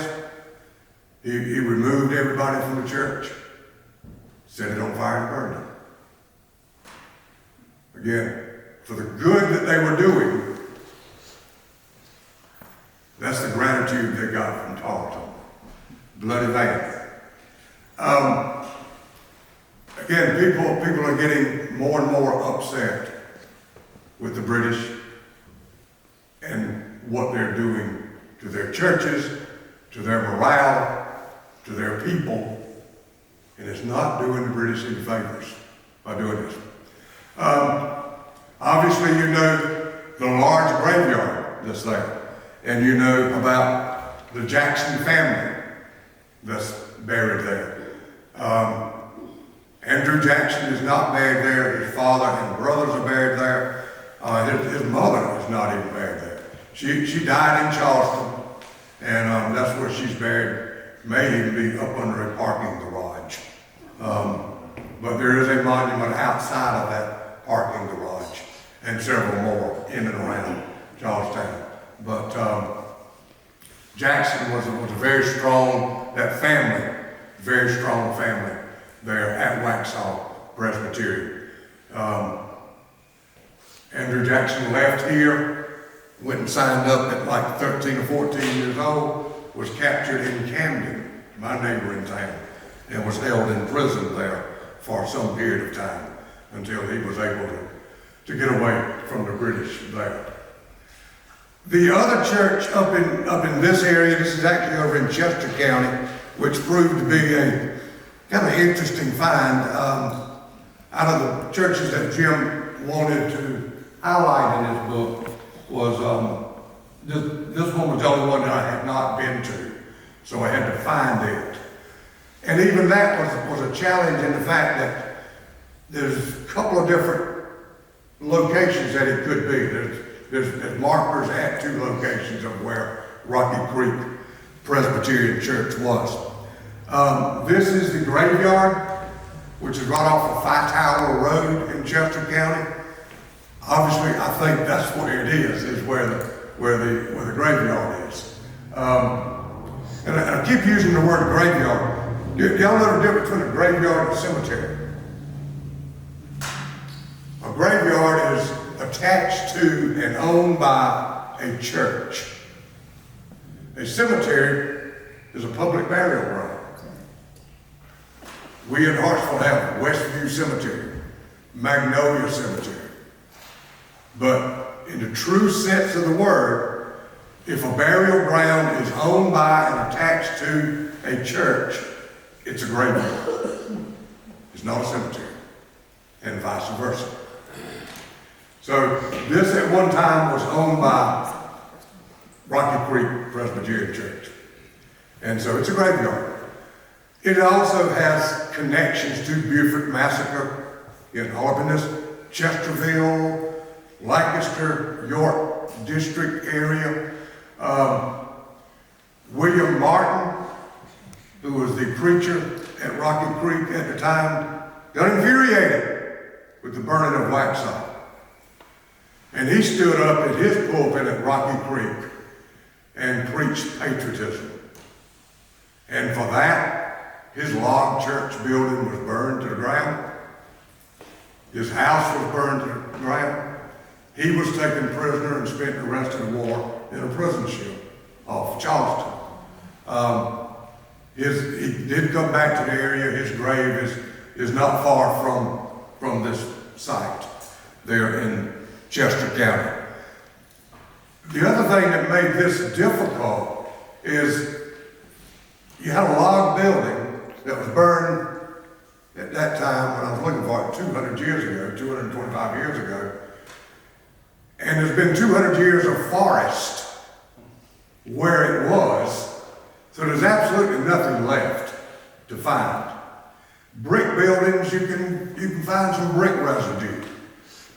he removed everybody from the church, set it on fire and burned it. Again, for the good that they were doing, that's the gratitude they got from Tarleton. Bloody van. Again, people are getting more and more upset with the British and what they're doing to their churches, to their morale, to their people, and it's not doing the British any favors by doing this. Obviously, you know the large graveyard that's there, and you know about the Jackson family that's buried there. Andrew Jackson is not buried there. His father and brothers are buried there. His mother is not even buried there. She died in Charleston, and that's where she's buried. May even be up under a parking garage. But there is a monument outside of that parking garage, and several more in and around Charlestown. But Jackson was a very strong, that family, very strong family there at Waxhaw Presbyterian. Andrew Jackson left here, went and signed up at like 13 or 14 years old, was captured in Camden, my neighboring town, and was held in prison there for some period of time until he was able to get away from the British there. The other church up in this area, this is actually over in Chester County, which proved to be a kind of interesting find. Out of the churches that Jim wanted to highlight in his book was, this one was the only one that I had not been to, so I had to find it. And even that was a challenge in the fact that there's a couple of different locations that it could be. There's markers at two locations of where Rocky Creek Presbyterian Church was. This is the graveyard, which is right off of Fight Tower Road in Chester County. Obviously, I think that's where it is where the graveyard is. And I keep using the word graveyard. Do y'all know the difference between a graveyard and a cemetery? A graveyard is attached to and owned by a church. A cemetery is a public burial ground. We in Hartsville have Westview Cemetery, Magnolia Cemetery. But in the true sense of the word, if a burial ground is owned by and attached to a church, it's a graveyard. It's not a cemetery, and vice versa. So this at one time was owned by Rocky Creek Presbyterian Church. And so it's a graveyard. It also has connections to Beaufort Massacre in Albany, Chesterville, Lancaster, York District area. William Martin, who was the preacher at Rocky Creek at the time, got infuriated with the burning of Waxhaw. And he stood up at his pulpit at Rocky Creek and preached patriotism. And for that, his log church building was burned to the ground. His house was burned to the ground. He was taken prisoner and spent the rest of the war in a prison ship off of Charleston. He did come back to the area. His grave is not far from this site there in Chester County. The other thing that made this difficult is you had a log building that was burned at that time when I was looking for it 200 years ago, 225 years ago. And there's been 200 years of forest where it was, so there's absolutely nothing left to find. Brick buildings, you can find some brick residue,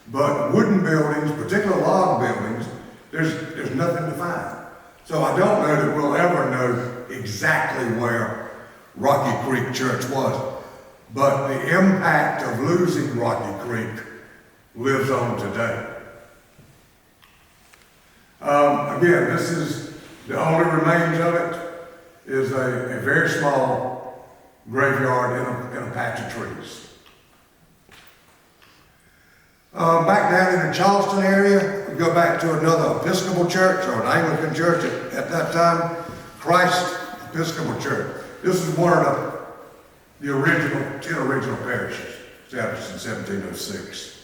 but wooden buildings, particularly log buildings, there's nothing to find. So I don't know that we'll ever know exactly where Rocky Creek Church was, but the impact of losing Rocky Creek lives on today. Again, this is the only remains of it is a very small graveyard in a patch of trees. Back down in the Charleston area, we go back to another Episcopal church or an Anglican church at that time, Christ Episcopal Church. This is one of the original 10 original parishes established in 1706.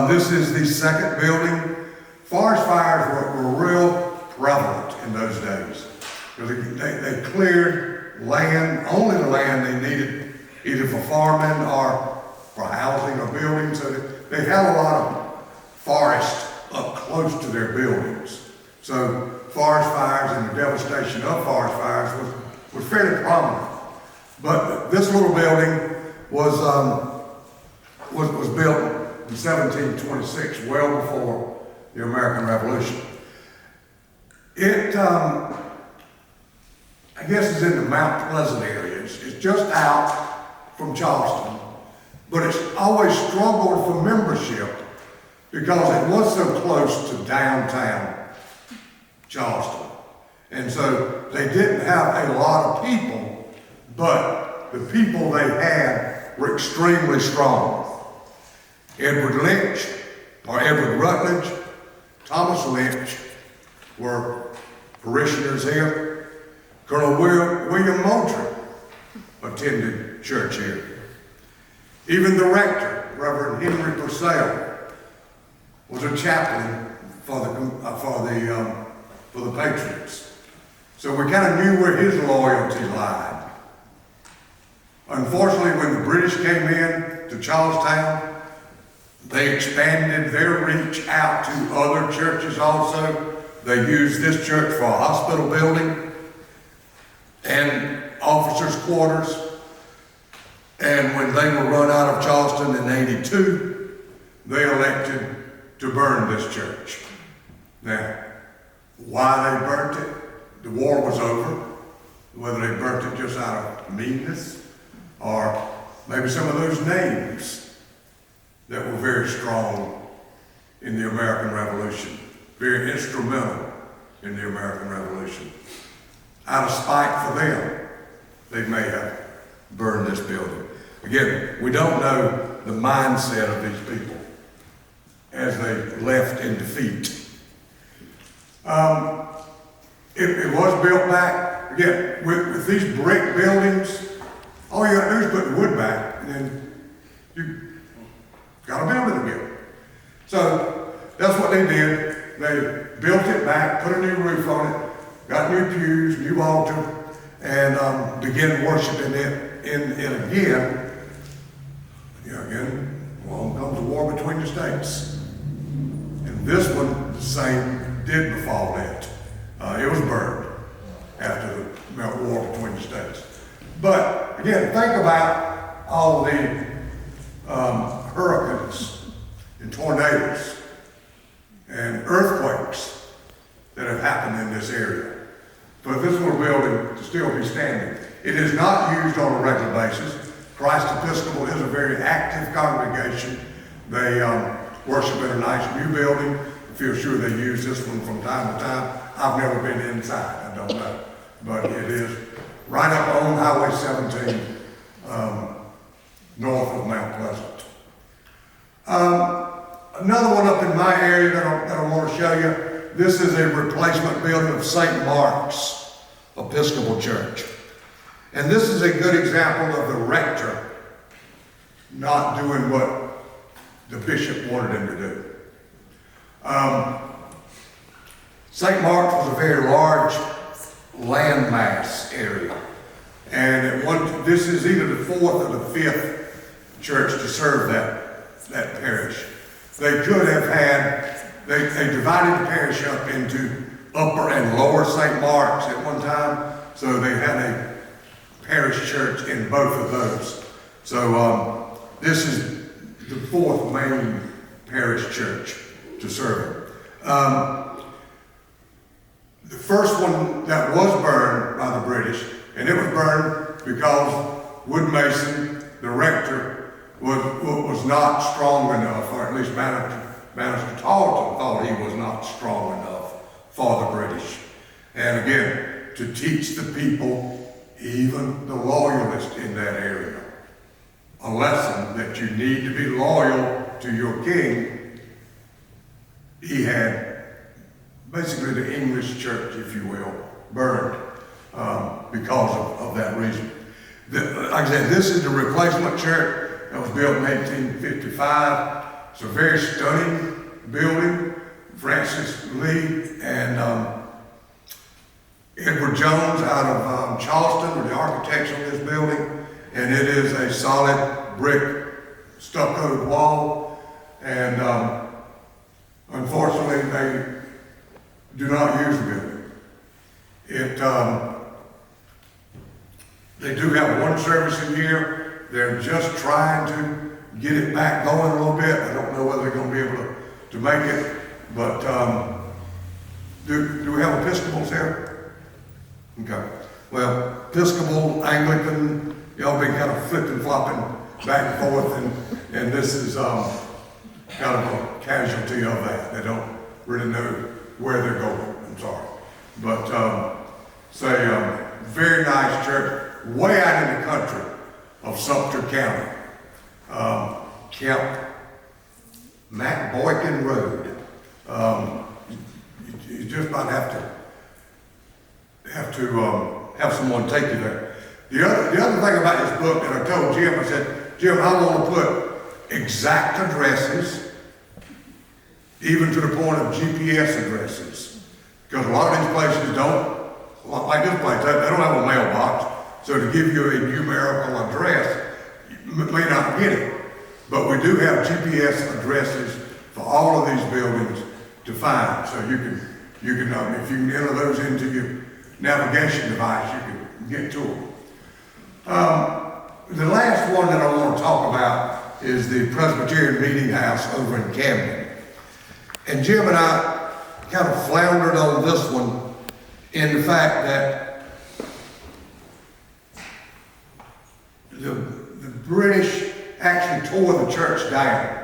This is the second building. Forest fires were real prevalent in those days. They cleared land, only the land they needed, either for farming or for housing or building. So they had a lot of forest up close to their buildings. So forest fires and the devastation of forest fires was fairly prominent. But this little building was built in 1726, well before the American Revolution. It, I guess, is in the Mount Pleasant area. It's just out from Charleston, but it's always struggled for membership because it was so close to downtown Charleston. And so they didn't have a lot of people, but the people they had were extremely strong. Edward Lynch, or Edward Rutledge, Thomas Lynch were parishioners here. Colonel William Moultrie attended church here. Even the rector, Reverend Henry Purcell, was a chaplain for the Patriots. So we kind of knew where his loyalty lied. Unfortunately, when the British came in to Charlestown, they expanded their reach out to other churches also. They used this church for a hospital building and officers' quarters. And when they were run out of Charleston in '82, they elected to burn this church. Now, why they burnt it, the war was over. Whether they burnt it just out of meanness or maybe some of those names that were very strong in the American Revolution, very instrumental in the American Revolution. Out of spite for them, they may have burned this building. Again, we don't know the mindset of these people as they left in defeat. It was built back, again, with these brick buildings. All you gotta do is put the wood back, and then you got a building again. So that's what they did. They built it back, put a new roof on it, got new pews, new altar, and began worshiping it in again. Again, along comes the war between the states. And this one, the same did befall it. It was burned after the war between the states. But again, think about all the hurricanes and tornadoes and earthquakes that have happened in this area. For this little building to still be standing. It is not used on a regular basis. Christ Episcopal is a very active congregation. They worship in a nice new building. I feel sure they use this one from time to time. I've never been inside, I don't know. But it is right up on Highway 17, north of Mount Pleasant. Another one up in my area that I want to show you. This is a replacement building of St. Mark's Episcopal Church. And this is a good example of the rector not doing what the bishop wanted him to do. St. Mark's was a very large landmass area. And this is either the fourth or the fifth church to serve that parish. They could have had, they divided the parish up into Upper and Lower St. Mark's at one time. So they had a parish church in both of those. So this is the fourth main parish church to serve it. The first one that was burned by the British, and it was burned because Woodmason, the rector, was not strong enough, or at least Manager Tarleton thought he was not strong enough for the British. And again, to teach the people, even the loyalists in that area, a lesson that you need to be loyal to your king. He had basically the English church, if you will, burned because of that reason. Like I said, this is the replacement church that was built in 1855. It's a very stunning building. Francis Lee and Edward Jones out of Charleston were the architects on this building, and it is a solid brick stucco wall, and unfortunately they do not use the building. They do have one service a year. They're just trying to get it back going a little bit. I don't know whether they're going to be able to make it, but do we have Episcopals here? Okay. Well, Episcopal, Anglican, y'all been kind of flipping, flopping back and forth, and this is kind of a casualty of that. They don't really know where they're going. I'm sorry. But it's a very nice church, way out in the country of Sumter County. Camp McBoykin Road. You just might have to have someone take you there. The other thing about this book that I told Jim, I said, Jim, I want to put exact addresses, even to the point of GPS addresses, because a lot of these places don't, like this place, they don't have a mailbox, so to give you a numerical address, you may not get it. But we do have GPS addresses for all of these buildings to find, so you can if you can enter those into your navigation device, you can get to them. The last one that I want to talk about is the Presbyterian Meeting House over in Camden. And Jim and I kind of floundered on this one in the fact that the British actually tore the church down.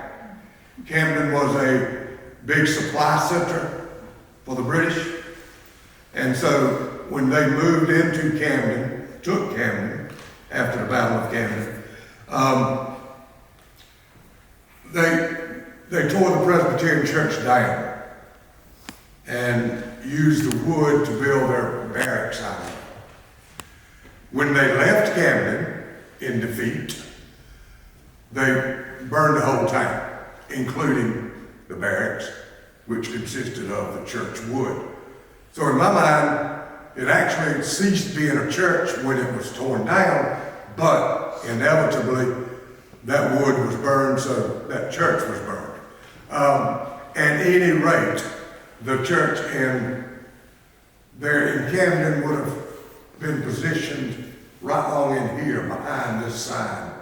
Camden was a big supply center for the British. And so when they moved into Camden, took Camden after the Battle of Camden, they tore the Presbyterian church down and used the wood to build their barracks out of it. When they left Camden in defeat, they burned the whole town, including the barracks, which consisted of the church wood. So in my mind, it actually ceased being a church when it was torn down, but inevitably that wood was burned, so that church was burned. At any rate, the church in there in Camden would have been positioned right along in here behind this sign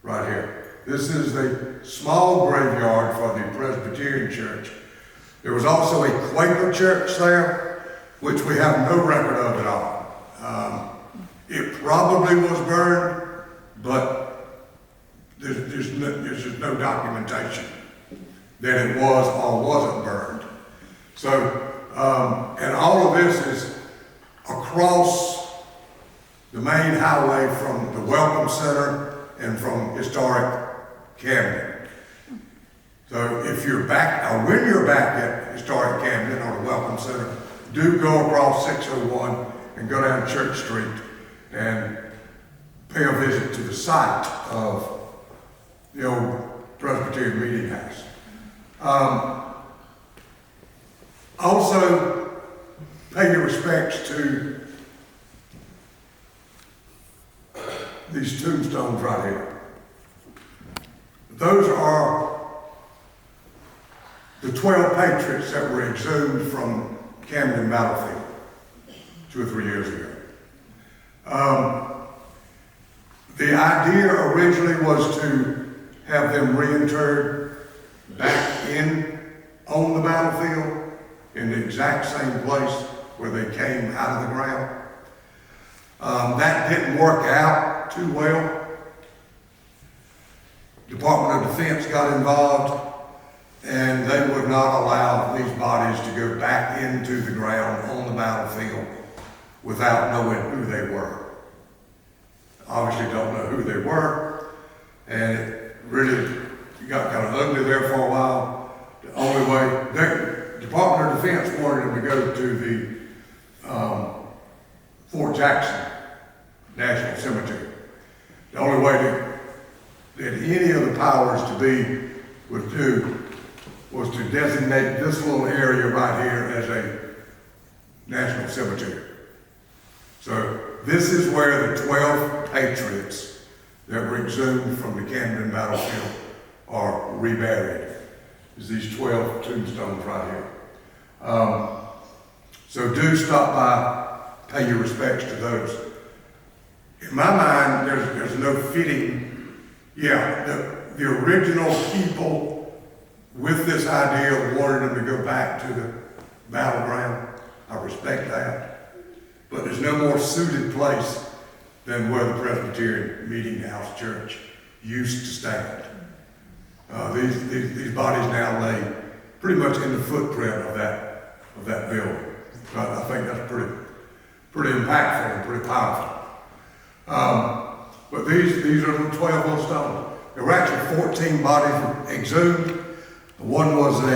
right here. This is the small graveyard for the Presbyterian church. There was also a Quaker church there, which we have no record of at all. It probably was burned, but there's just no documentation that it was or wasn't burned. So, and all of this is across the main highway from the Welcome Center and from historic Camden. So if you're back, or when you're back at historic Camden or the Welcome Center, do go across 601 and go down Church Street and pay a visit to the site of the old Presbyterian meeting house. Also, pay your respects to these tombstones right here. Those are the 12 patriots that were exhumed from Camden battlefield 2 or 3 years ago. The idea originally was to have them reinterred back in on the battlefield in the exact same place where they came out of the ground. That didn't work out too well. Department of Defense got involved, and they would not allow these bodies to go back into the ground on the battlefield without knowing who they were. Obviously don't know who they were, and it really got kind of ugly there for a while. The only way, the Department of Defense wanted them to go to the Fort Jackson National Cemetery. The only way that any of the powers to be would do was to designate this little area right here as a national cemetery. So this is where the 12 patriots that were exhumed from the Camden battlefield are reburied. Is these 12 tombstones right here. So do stop by, pay your respects to those. In my mind, there's no fitting. Yeah, the original people with this idea wanted them to go back to the battleground. I respect that. But there's no more suited place than where the Presbyterian Meeting House Church used to stand. These bodies now lay pretty much in the footprint of that building. So I think that's pretty impactful and pretty powerful. But these are the 12 old stones. There were actually 14 bodies exhumed. One was a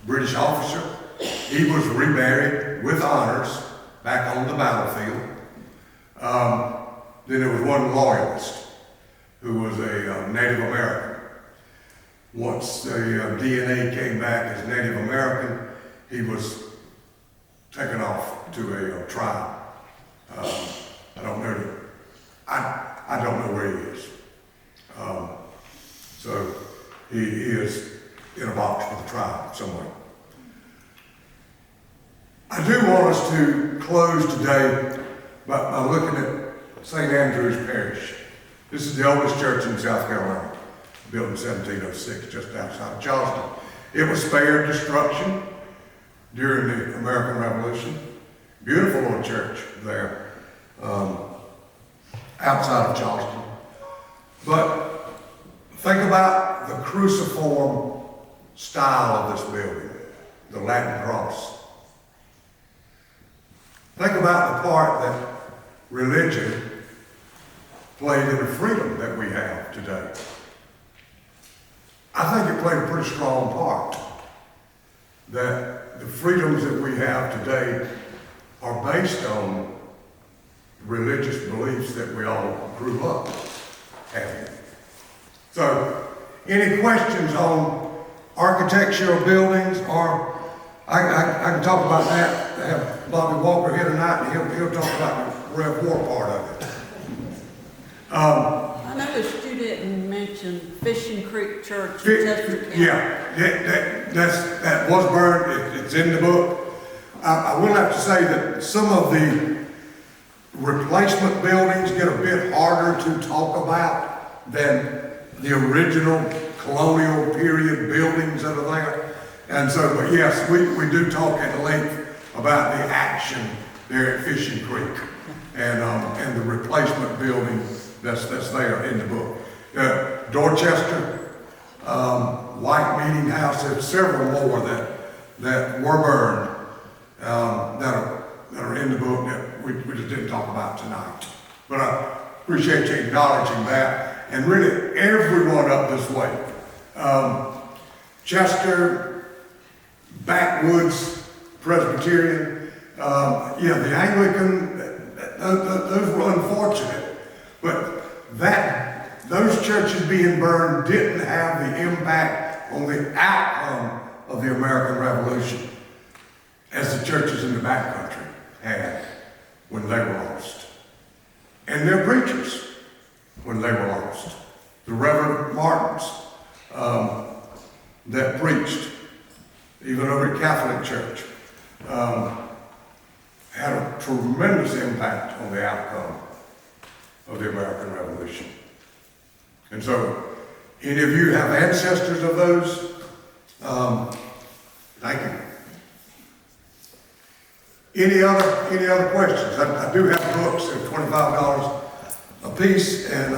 British officer. He was reburied with honors back on the battlefield. Then there was one loyalist who was a Native American. Once the DNA came back as Native American, he was taken off to a tribe. I don't know. I don't know where he is. So he is in a box with the tribe somewhere. I do want us to close today by looking at St. Andrew's Parish. This is the oldest church in South Carolina, built in 1706, just outside of Charleston. It was spared destruction during the American Revolution. Beautiful little church there, outside of Charleston. But think about the cruciform style of this building, the Latin cross. Think about the part that religion played in the freedom that we have today. I think it played a pretty strong part. That the freedoms that we have today are based on religious beliefs that we all grew up having. So, any questions on architectural buildings, or I can talk about that. I have Bobby Walker here tonight, and he'll talk about the Rev War part of it. I noticed you didn't mention Fishing Creek Church in Chester County. Yeah, that was burned. it's in the book. I will have to say that some of the replacement buildings get a bit harder to talk about than the original colonial period buildings that are there. And so, but yes, we do talk at length about the action there at Fishing Creek and the replacement building that's there in the book. Dorchester, White Meeting House, there's several more that were burned, that are in the book that we just didn't talk about tonight. But I appreciate you acknowledging that, and really everyone up this way. Chester, Backwoods, Presbyterian, the Anglican, those were unfortunate, but those churches being burned didn't have the impact on the outcome of the American Revolution as the churches in the backcountry had when they were lost. And their preachers when they were lost. The Reverend Martins that preached, even over at Catholic Church, had a tremendous impact on the outcome of the American Revolution. And so, any of you have ancestors of those? Thank you. Any other questions? I do have books at $25 a piece, and